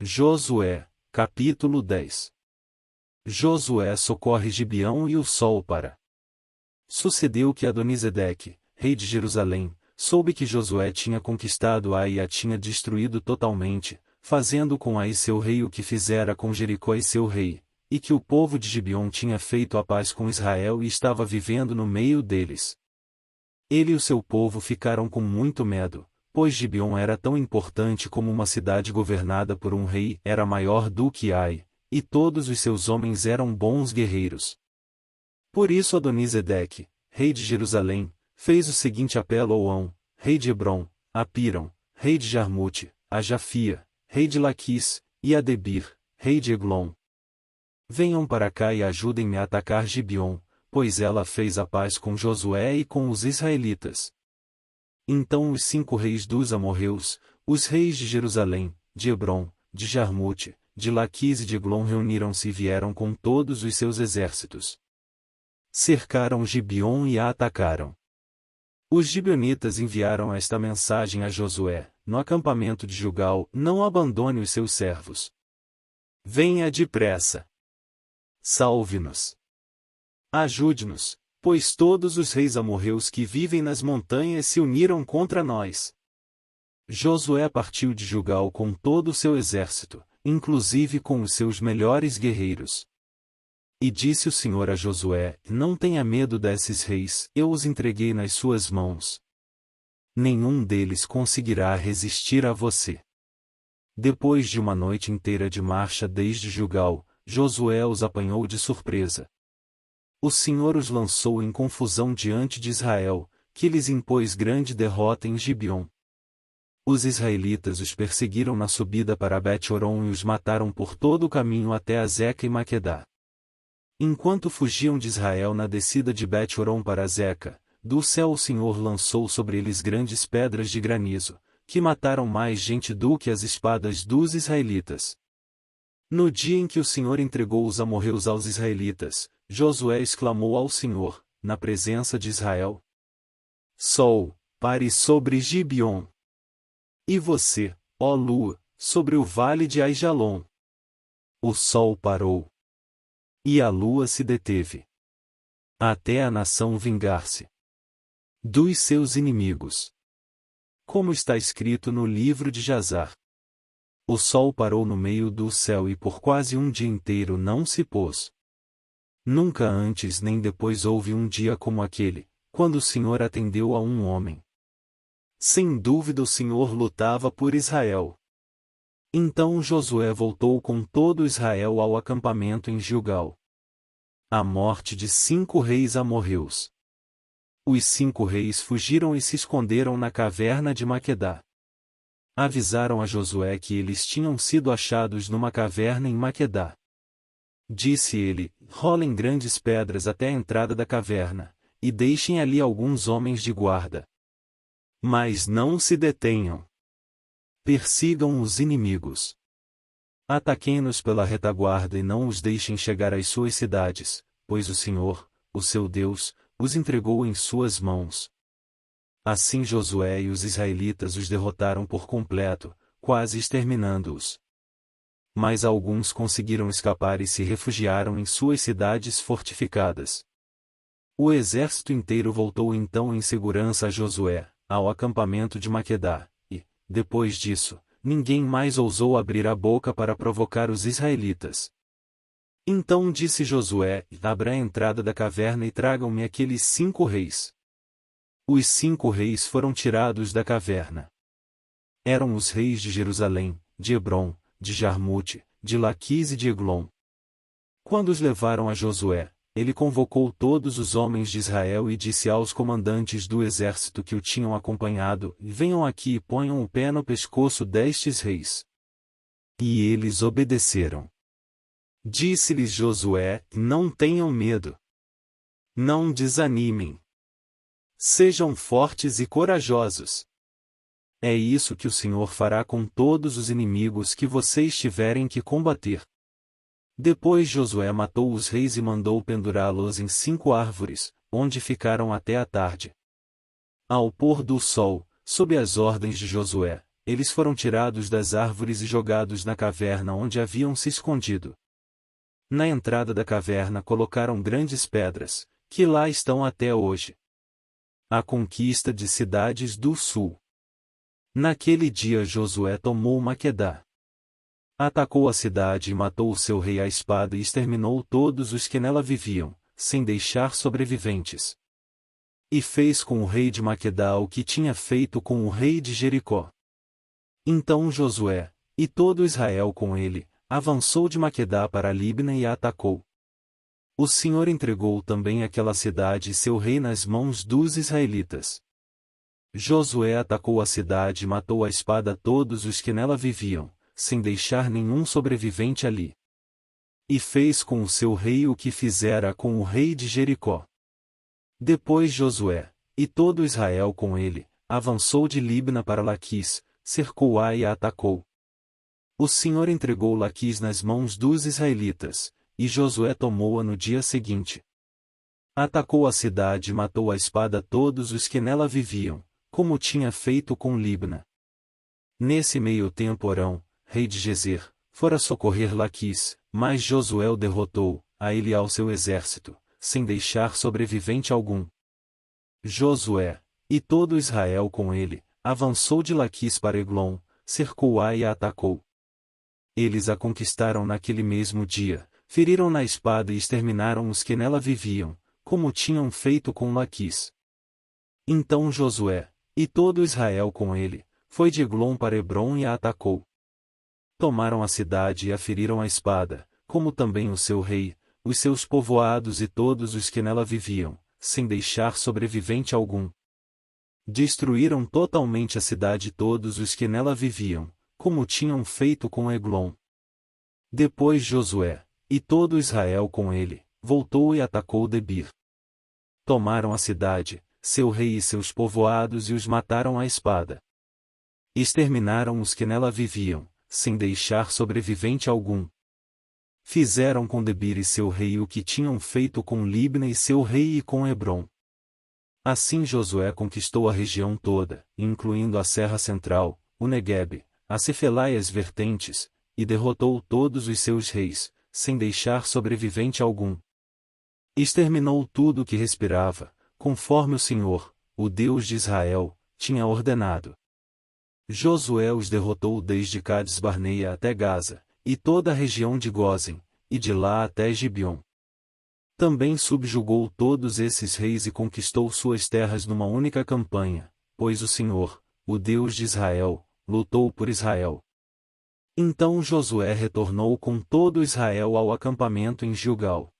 Josué, capítulo 10. Josué socorre Gibeão e o sol para. Sucedeu que Adonisedeque, rei de Jerusalém, soube que Josué tinha conquistado Ai e a tinha destruído totalmente, fazendo com Ai seu rei o que fizera com Jericó e seu rei, e que o povo de Gibeão tinha feito a paz com Israel e estava vivendo no meio deles. Ele e o seu povo ficaram com muito medo, pois Gibeão era tão importante como uma cidade governada por um rei, era maior do que Ai, e todos os seus homens eram bons guerreiros. Por isso Adonisedeque, rei de Jerusalém, fez o seguinte apelo a Oão, rei de Hebrom, a Pirão, rei de Jarmute, a Jafia, rei de Laquis, e a Debir, rei de Eglon. Venham para cá e ajudem-me a atacar Gibeon, pois ela fez a paz com Josué e com os israelitas. Então os 5 reis dos amorreus, os reis de Jerusalém, de Hebrom, de Jarmute, de Laquis e de Eglon reuniram-se e vieram com todos os seus exércitos. Cercaram Gibeon e a atacaram. Os gibeonitas enviaram esta mensagem a Josué: no acampamento de Gilgal, não abandone os seus servos. Venha depressa. Salve-nos. Ajude-nos, pois todos os reis amorreus que vivem nas montanhas se uniram contra nós. Josué partiu de Gilgal com todo o seu exército, inclusive com os seus melhores guerreiros. E disse o Senhor a Josué: não tenha medo desses reis, eu os entreguei nas suas mãos. Nenhum deles conseguirá resistir a você. Depois de uma noite inteira de marcha desde Gilgal, Josué os apanhou de surpresa. O Senhor os lançou em confusão diante de Israel, que lhes impôs grande derrota em Gibeon. Os israelitas os perseguiram na subida para Bet-Horon e os mataram por todo o caminho até Azeca e Maquedá. Enquanto fugiam de Israel na descida de Bet-Horon para Azeca, do céu o Senhor lançou sobre eles grandes pedras de granizo, que mataram mais gente do que as espadas dos israelitas. No dia em que o Senhor entregou os amorreus aos israelitas, Josué exclamou ao Senhor, na presença de Israel: Sol, pare sobre Gibeon. E você, ó lua, sobre o vale de Aijalon. O sol parou. E a lua se deteve. Até a nação vingar-se dos seus inimigos. Como está escrito no livro de Jazar. O sol parou no meio do céu e por quase um dia inteiro não se pôs. Nunca antes nem depois houve um dia como aquele, quando o Senhor atendeu a um homem. Sem dúvida o Senhor lutava por Israel. Então Josué voltou com todo Israel ao acampamento em Gilgal. A morte de 5 reis amorreus. Os 5 reis fugiram e se esconderam na caverna de Maquedá. Avisaram a Josué que eles tinham sido achados numa caverna em Maquedá. Disse ele: rolem grandes pedras até a entrada da caverna, e deixem ali alguns homens de guarda. Mas não se detenham. Persigam os inimigos. Ataquem-nos pela retaguarda e não os deixem chegar às suas cidades, pois o Senhor, o seu Deus, os entregou em suas mãos. Assim Josué e os israelitas os derrotaram por completo, quase exterminando-os. Mas alguns conseguiram escapar e se refugiaram em suas cidades fortificadas. O exército inteiro voltou então em segurança a Josué, ao acampamento de Maquedá, e, depois disso, ninguém mais ousou abrir a boca para provocar os israelitas. Então disse Josué: abra a entrada da caverna e tragam-me aqueles 5 reis. Os 5 reis foram tirados da caverna. Eram os reis de Jerusalém, de Hebrom, de Jarmute, de Laquis e de Eglon. Quando os levaram a Josué, ele convocou todos os homens de Israel e disse aos comandantes do exército que o tinham acompanhado: venham aqui e ponham o pé no pescoço destes reis. E eles obedeceram. Disse-lhes Josué: não tenham medo. Não desanimem. Sejam fortes e corajosos. É isso que o Senhor fará com todos os inimigos que vocês tiverem que combater. Depois Josué matou os reis e mandou pendurá-los em 5 árvores, onde ficaram até a tarde. Ao pôr do sol, sob as ordens de Josué, eles foram tirados das árvores e jogados na caverna onde haviam se escondido. Na entrada da caverna colocaram grandes pedras, que lá estão até hoje. A conquista de cidades do sul. Naquele dia Josué tomou Maquedá. Atacou a cidade e matou o seu rei à espada e exterminou todos os que nela viviam, sem deixar sobreviventes. E fez com o rei de Maquedá o que tinha feito com o rei de Jericó. Então Josué, e todo Israel com ele, avançou de Maquedá para Libna e a atacou. O Senhor entregou também aquela cidade e seu rei nas mãos dos israelitas. Josué atacou a cidade e matou à espada todos os que nela viviam, sem deixar nenhum sobrevivente ali. E fez com o seu rei o que fizera com o rei de Jericó. Depois Josué, e todo Israel com ele, avançou de Libna para Laquis, cercou-a e a atacou. O Senhor entregou Laquis nas mãos dos israelitas, e Josué tomou-a no dia seguinte. Atacou a cidade e matou à espada todos os que nela viviam, como tinha feito com Libna. Nesse meio tempo Orão, rei de Gezer, fora socorrer Laquis, mas Josué o derrotou, a ele e ao seu exército, sem deixar sobrevivente algum. Josué, e todo Israel com ele, avançou de Laquis para Eglon, cercou-a e a atacou. Eles a conquistaram naquele mesmo dia, feriram na espada e exterminaram os que nela viviam, como tinham feito com Laquis. Então Josué, e todo Israel com ele, foi de Eglon para Hebrom e a atacou. Tomaram a cidade e a feriram à espada, como também o seu rei, os seus povoados e todos os que nela viviam, sem deixar sobrevivente algum. Destruíram totalmente a cidade e todos os que nela viviam, como tinham feito com Eglon. Depois Josué, e todo Israel com ele, voltou e atacou Debir. Tomaram a cidade, seu rei e seus povoados e os mataram à espada. Exterminaram os que nela viviam, sem deixar sobrevivente algum. Fizeram com Debir e seu rei o que tinham feito com Libna e seu rei e com Hebrom. Assim Josué conquistou a região toda, incluindo a Serra Central, o Neguebe, a Cefelá e as vertentes, e derrotou todos os seus reis, sem deixar sobrevivente algum. Exterminou tudo o que respirava, conforme o Senhor, o Deus de Israel, tinha ordenado. Josué os derrotou desde Cades-Barneia até Gaza, e toda a região de Gósen, e de lá até Gibeon. Também subjugou todos esses reis e conquistou suas terras numa única campanha, pois o Senhor, o Deus de Israel, lutou por Israel. Então Josué retornou com todo Israel ao acampamento em Gilgal.